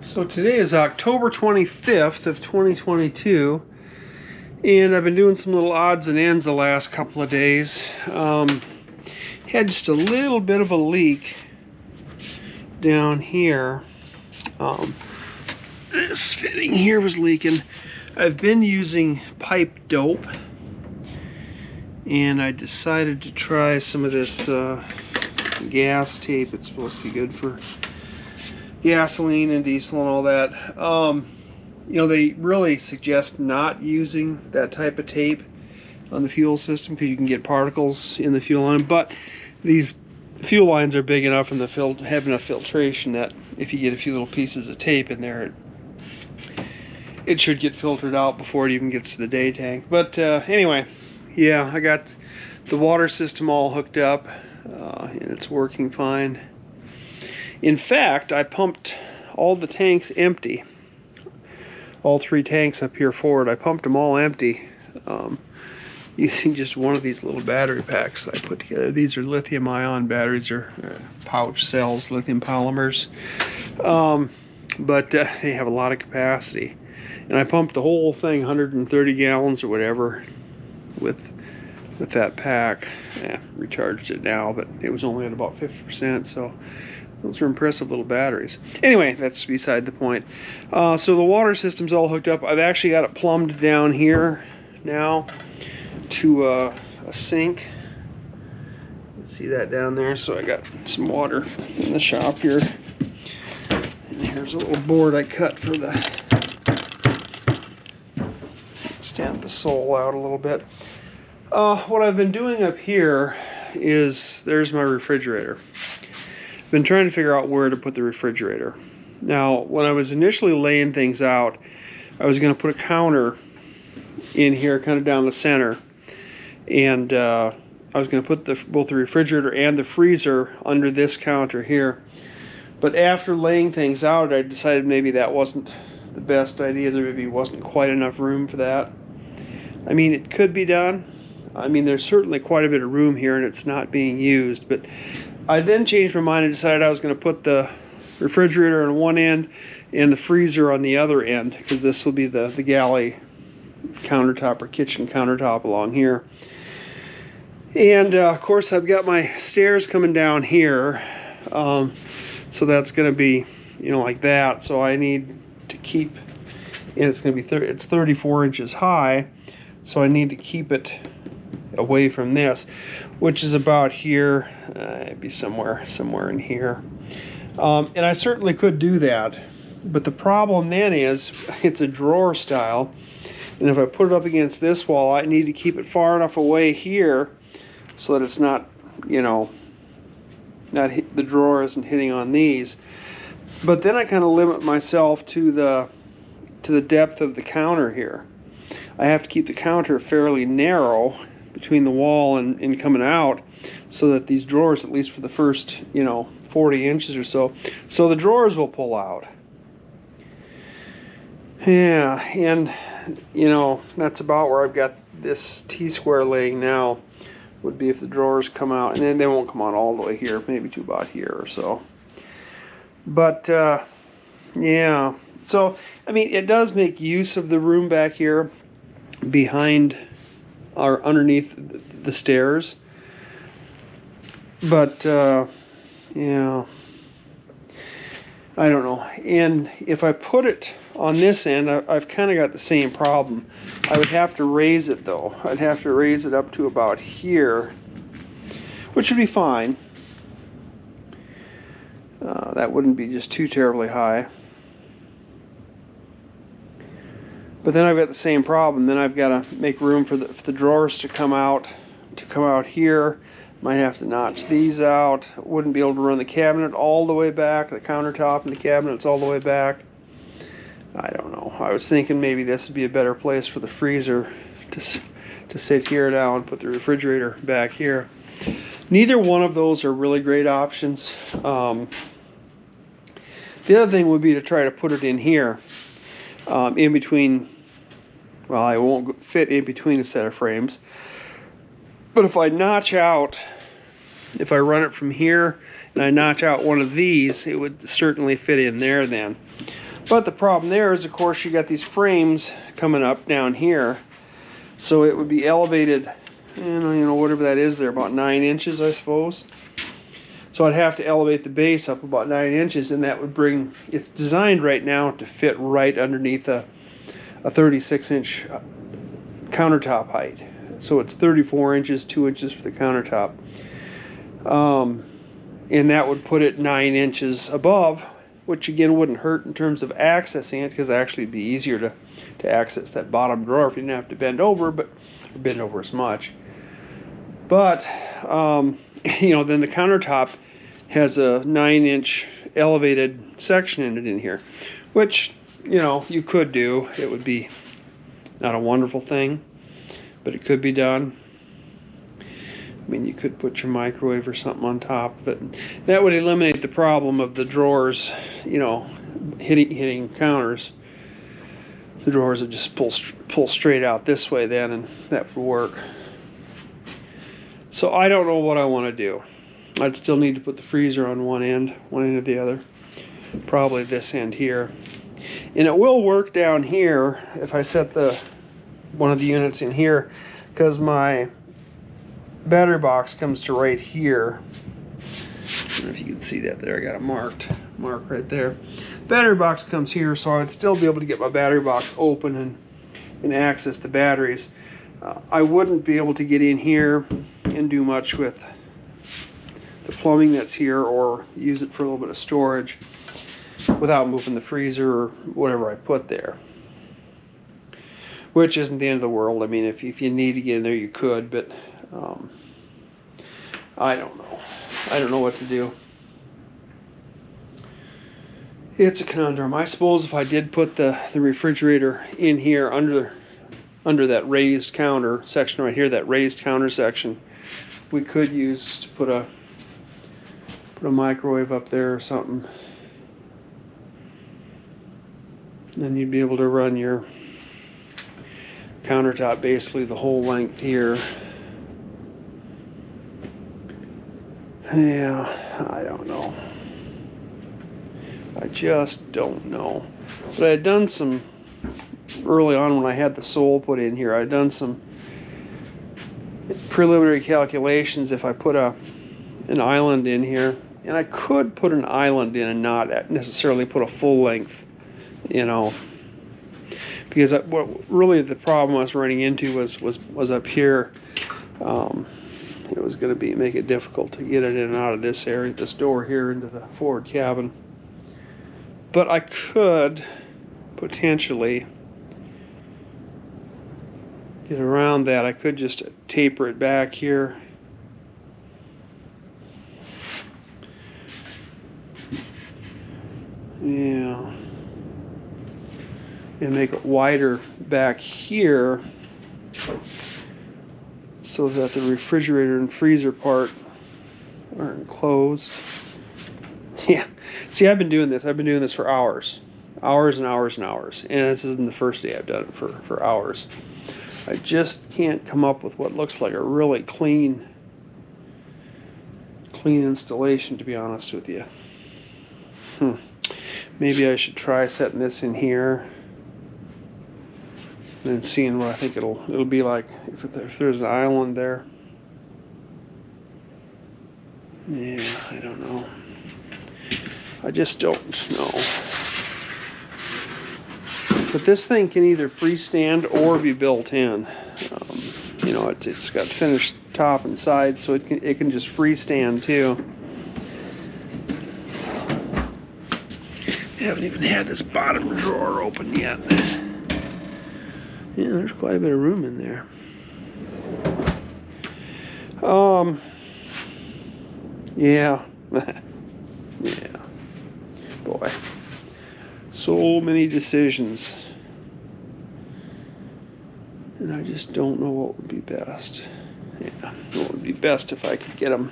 So today is October 25th of 2022, and I've been doing some little odds and ends the last couple of days. Had just a little bit of a leak down here. This fitting here was leaking. I've been using pipe dope, and I decided to try some of this gas tape. It's supposed to be good for gasoline and diesel and all that. You know, they really suggest not using that type of tape on the fuel system because you can get particles in the fuel line. But these fuel lines are big enough and have enough filtration that if you get a few little pieces of tape in there, it should get filtered out before it even gets to the day tank. But anyway, yeah, I got the water system all hooked up and it's working fine. In fact, I pumped all the tanks empty. All three tanks up here forward, I pumped them all empty using just one of these little battery packs that I put together. These are lithium-ion batteries, or pouch cells, lithium polymers. But they have a lot of capacity. And I pumped the whole thing, 130 gallons or whatever, with that pack. Recharged it now, but it was only at about 50%, so those are impressive little batteries. Anyway, that's beside the point. So the water system's all hooked up. I've actually got it plumbed down here now to a sink. You can see that down there. So I got some water in the shop here. And here's a little board I cut for the... Extend the sole out a little bit. What I've been doing up here is, there's my refrigerator. Been trying to figure out where to put the refrigerator. Now, when I was initially laying things out, I was going to put a counter in here, kind of down the center, and I was going to put both the refrigerator and the freezer under this counter here. But after laying things out, I decided maybe that wasn't the best idea. There maybe wasn't quite enough room for that. I mean, it could be done. I mean, there's certainly quite a bit of room here, and it's not being used, but I then changed my mind and decided I was going to put the refrigerator on one end and the freezer on the other end, because this will be the galley countertop or kitchen countertop along here. And of course, I've got my stairs coming down here, so that's going to be, you know, like that. So I need to keep, and it's going to be it's 34 inches high, so I need to keep it away from this, which is about here. It'd be somewhere in here. And I certainly could do that, but the problem then is it's a drawer style, and if I put it up against this wall, I need to keep it far enough away here so that it's not, you know, the drawer isn't hitting on these. But then I kind of limit myself to the depth of the counter here. I have to keep the counter fairly narrow between the wall and coming out, so that these drawers, at least for the first, you know, 40 inches or so the drawers will pull out. Yeah, and you know, that's about where I've got this T-square laying now, would be if the drawers come out, and then they won't come out all the way here, maybe to about here or so. But yeah, so I mean, it does make use of the room back here behind or underneath the stairs, but yeah, I don't know. And if I put it on this end, I've kind of got the same problem. I would have to raise it though. I'd have to raise it up to about here, which would be fine. That wouldn't be just too terribly high. But then I've got the same problem. Then I've got to make room for the drawers to come out here. Might have to notch these out. Wouldn't be able to run the cabinet all the way back, the countertop and the cabinets all the way back. I don't know. I was thinking maybe this would be a better place for the freezer to sit here now and put the refrigerator back here. Neither one of those are really great options. The other thing would be to try to put it in here, in between. Well, I won't fit in between a set of frames. But if I notch out, if I run it from here and I notch out one of these, it would certainly fit in there then. But the problem there is, of course, you got these frames coming up down here, so it would be elevated, whatever that is there, about 9 inches, I suppose. So I'd have to elevate the base up about 9 inches, and that would bring, it's designed right now to fit right underneath a 36-inch countertop height. So it's 34 inches, 2 inches for the countertop. And that would put it 9 inches above, which again wouldn't hurt in terms of accessing it, because actually it'd be easier to access that bottom drawer if you didn't have to bend over, or bend over as much. But, then the countertop has a 9-inch elevated section in it in here, which, you could do. It would be not a wonderful thing, but it could be done. I mean, you could put your microwave or something on top of it. That would eliminate the problem of the drawers, hitting counters. The drawers would just pull straight out this way then, and that would work. So I don't know what I want to do. I'd still need to put the freezer on one end of the other. Probably this end here. And it will work down here if I set one of the units in here, because my battery box comes to right here. I don't know if you can see that there. I got a mark right there. Battery box comes here, so I'd still be able to get my battery box open and access the batteries. I wouldn't be able to get in here and do much with the plumbing that's here, or use it for a little bit of storage without moving the freezer or whatever I put there. Which isn't the end of the world. I mean, if you need to get in there, you could, but I don't know. I don't know what to do. It's a conundrum. I suppose if I did put the refrigerator in here under that raised counter section right here, that raised counter section, we could use to put a microwave up there or something. And then you'd be able to run your countertop basically the whole length here. Yeah, I don't know. I just don't know. But I had done some, early on when I had the sole put in here, I had done some preliminary calculations if I put an island in here. And I could put an island in and not necessarily put a full length, because what really the problem I was running into was up here. It was going to make it difficult to get it in and out of this area, this door here, into the forward cabin. But I could potentially get around that. I could just taper it back here. Yeah. And make it wider back here, so that the refrigerator and freezer part are enclosed. Yeah. See, I've been doing this for hours. Hours and hours and hours. And this isn't the first day I've done it for hours. I just can't come up with what looks like a really clean installation, to be honest with you. Maybe I should try setting this in here and then seeing what I think it'll be like if there's an island there. Yeah, I don't know. I just don't know. But this thing can either freestand or be built in. It's got finished top and side, so it can just freestand too. I haven't even had this bottom drawer open yet. Yeah, there's quite a bit of room in there. Yeah. Yeah. Boy. So many decisions. And I just don't know what would be best. Yeah. What would be best if I could get them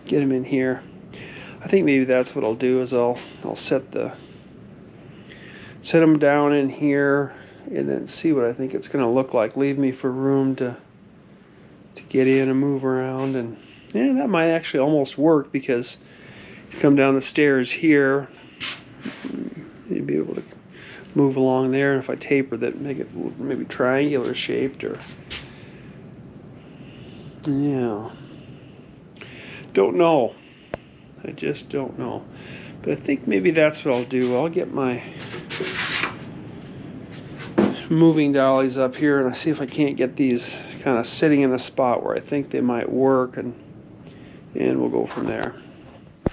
in here. I think maybe that's what I'll do, is I'll set them down in here and then see what I think it's going to look like. Leave me for room to get in and move around, and yeah, that might actually almost work, because you come down the stairs here, You'd be able to move along there, and if I taper that, make it maybe triangular shaped, or yeah, don't know. I just don't know. But I think maybe that's what I'll do. I'll get my moving dollies up here and I see if I can't get these kind of sitting in a spot where I think they might work, and we'll go from there.